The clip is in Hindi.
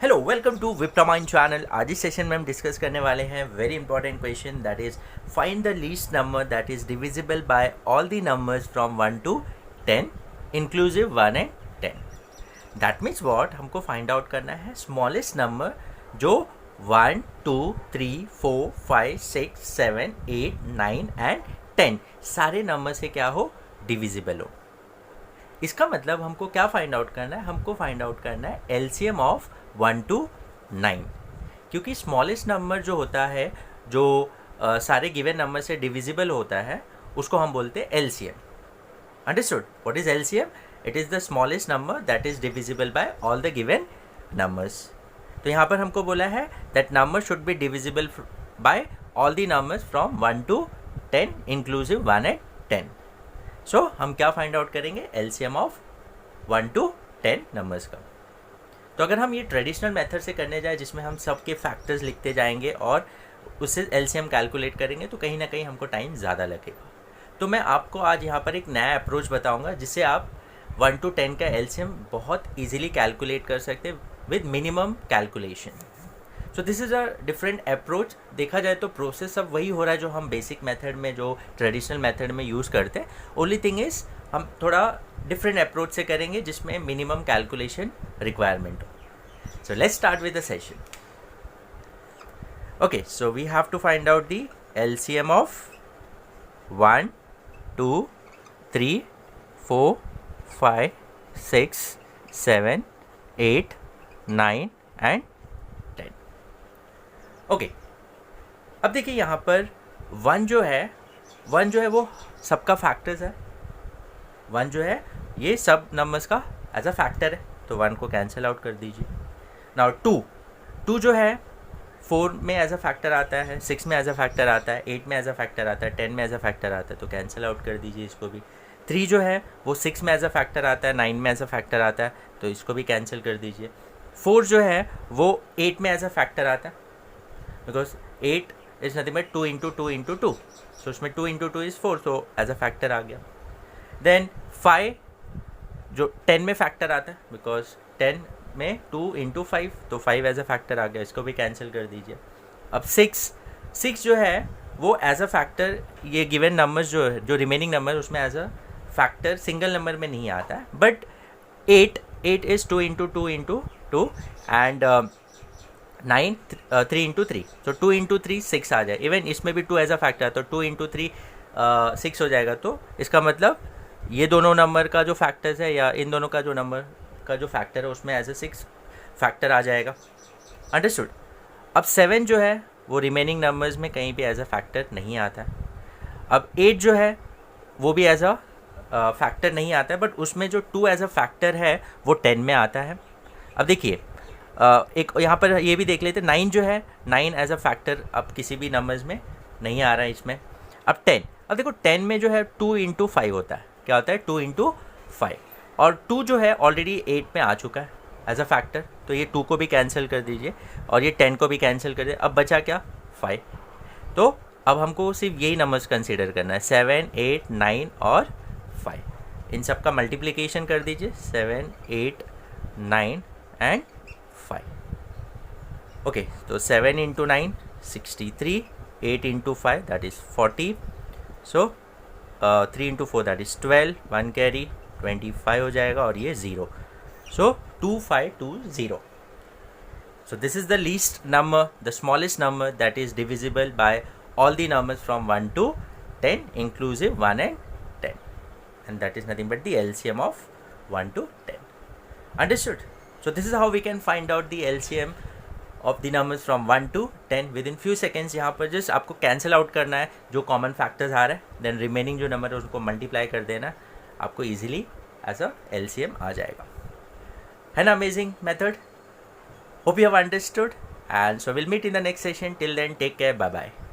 हेलो वेलकम टू विप्रामाइंड चैनल। आज इस सेशन में हम डिस्कस करने वाले हैं very important question that is find the least number that is divisible by all the numbers from 1 to 10 inclusive 1 and 10। That means what, हमको फाइंड आउट करना है स्मॉलेस्ट नंबर जो 1 2 3 4 5 6 7 8 9 and 10 सारे नंबर से क्या हो, डिविजिबल हो। इसका मतलब हमको क्या फाइंड आउट करना है, हमको फाइंड आउट करना है एलसीएम ऑफ 1 to 9, क्योंकि स्मॉलेस्ट नंबर जो होता है जो सारे गिवन नंबर से डिविजिबल होता है उसको हम बोलते हैं LCM. Understood? What is LCM? It is the smallest number that is divisible by all the given numbers. तो यहाँ पर हमको बोला है that number should be divisible by all the numbers from 1 to 10 inclusive 1 and 10। सो हम क्या फाइंड आउट करेंगे, एलसीएम ऑफ 1 to 10 नंबर्स का। तो अगर हम ये ट्रेडिशनल मेथड से करने जाए जिसमें हम सबके फैक्टर्स लिखते जाएंगे और उससे एलसीएम कैलकुलेट करेंगे तो कहीं ना कहीं हमको टाइम ज़्यादा लगेगा। तो मैं आपको आज यहाँ पर एक नया अप्रोच बताऊँगा जिससे आप 1 to 10 का एलसीएम बहुत ईजिली कैलकुलेट कर सकते हैं with minimum calculation. So this is a different approach. देखा जाए तो प्रोसेस सब वही हो रहा है जो हम बेसिक मेथड में, जो ट्रेडिशनल मेथड में यूज़ करते हैं। ओनली थिंग इज़ हम थोड़ा डिफरेंट अप्रोच से करेंगे जिसमें मिनिमम कैलकुलेशन रिक्वायरमेंट हो। So let's start with the session. Okay, so we have to find out the LCM of 1 2 3 4 5 6 7 8 9 and 10। Okay, अब देखिए यहाँ पर 1 जो है वो सबका फैक्टर्स है। 1 जो है ये सब नंबर्स का एज अ फैक्टर है, तो 1 को कैंसिल आउट कर दीजिए। नाउ 2 जो है 4 में एज अ फैक्टर आता है, 6 में एज अ फैक्टर आता है, 8 में एज अ फैक्टर आता है, 10 में एज अ फैक्टर आता है, तो कैंसिल आउट कर दीजिए इसको भी। 3 जो है वो 6 में एज अ फैक्टर आता है, 9 में एज अ फैक्टर आता है, तो इसको भी कैंसिल कर दीजिए। 4 जो है वो 8 में एज अ फैक्टर आता है, because 8 is nothing but 2 into 2 into 2, सो उसमें 2 into 2 इज़ 4, तो एज अ फैक्टर आ गया। देन 5 जो 10 में फैक्टर आता है, बिकॉज 10 में 2 into 5, तो 5 एज अ फैक्टर आ गया, इसको भी कैंसिल कर दीजिए। अब 6 जो है वो एज अ फैक्टर, ये गिवन नंबर्स जो है, जो रिमेनिंग नंबर उसमें as a factor single number में नहीं आता है। But 8 is 2 into 2 into 2 and 9 3 into 3, तो 2 into 3 6 आ जाए। इवन इसमें भी 2 एज अ फैक्टर है, तो 2 into 3 6 हो जाएगा। तो इसका मतलब ये दोनों नंबर का जो फैक्टर्स है या इन दोनों का जो नंबर का जो फैक्टर है उसमें एज अ 6 फैक्टर आ जाएगा। अंडरस्टूड? अब 7 जो है वो रिमेनिंग नंबर्स में कहीं भी एज अ फैक्टर नहीं आता है। अब 8 जो है वो भी एज अ फैक्टर नहीं आता है, बट उसमें जो 2 एज अ फैक्टर है वो 10 में आता है। अब देखिए एक यहाँ पर ये भी देख लेते हैं, 9 जो है 9 एज अ फैक्टर अब किसी भी नंबर्स में नहीं आ रहा है इसमें। अब 10, अब देखो 10 में जो है 2 into 5 होता है, क्या होता है 2 into 5, और 2 जो है ऑलरेडी 8 में आ चुका है एज अ फैक्टर, तो ये 2 को भी कैंसिल कर दीजिए और ये 10 को भी कैंसिल कर दीजिए। अब बचा क्या, 5। तो अब हमको सिर्फ यही नंबर्स कंसीडर करना है, 7 8 9 और 5। इन सब का मल्टीप्लिकेशन कर दीजिए, 7 8 9 एंड 5। ओके, तो 7 into 9 63, 8 into 5 that is 40, so 3 into 4 that is 12, 1 carry 25 हो जाएगा और ये 0, सो 2520। So this is the least number, the smallest number that is divisible by all the numbers from 1 to 10 inclusive 1 and 10, and that is nothing but the LCM of 1 to 10. Understood? So this is how we can find out the LCM of the numbers from 1 to 10 within few seconds। यहाँ पर just आपको कैंसिल आउट करना है जो कॉमन फैक्टर्स आ रहे हैं, देन रिमेनिंग जो नंबर है उसको मल्टीप्लाई कर देना, आपको ईजिली एज अ LCM आ जाएगा। है ना amazing method? Hope you have understood, and so we'll meet in the next session. Till then, take care. Bye bye.